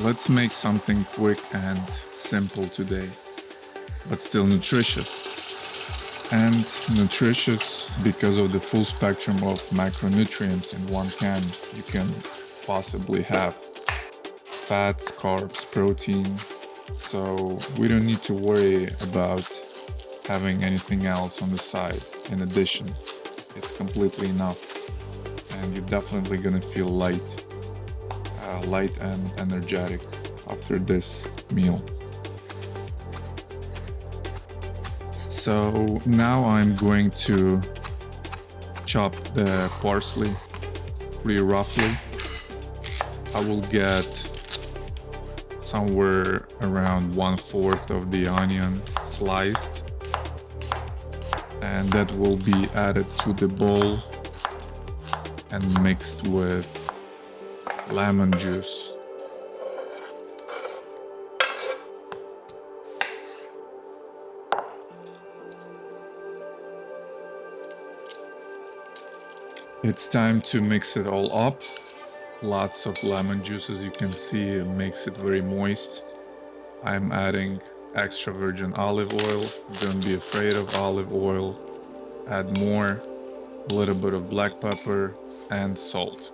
Let's make something quick and simple today, but still nutritious. And nutritious because of the full spectrum of macronutrients in one can you can possibly have. Fats, carbs, protein. So we don't need to worry about having anything else on the side in addition. It's completely enough. And you're definitely gonna feel light and energetic after this meal. So now I'm going to chop the parsley pretty roughly. I will get somewhere around 1/4 of the onion sliced, and that will be added to the bowl and mixed with lemon juice. It's time to mix it all up. Lots of lemon juice, as you can see, it makes it very moist. I'm adding extra virgin olive oil. Don't be afraid of olive oil. Add more, a little bit of black pepper and salt.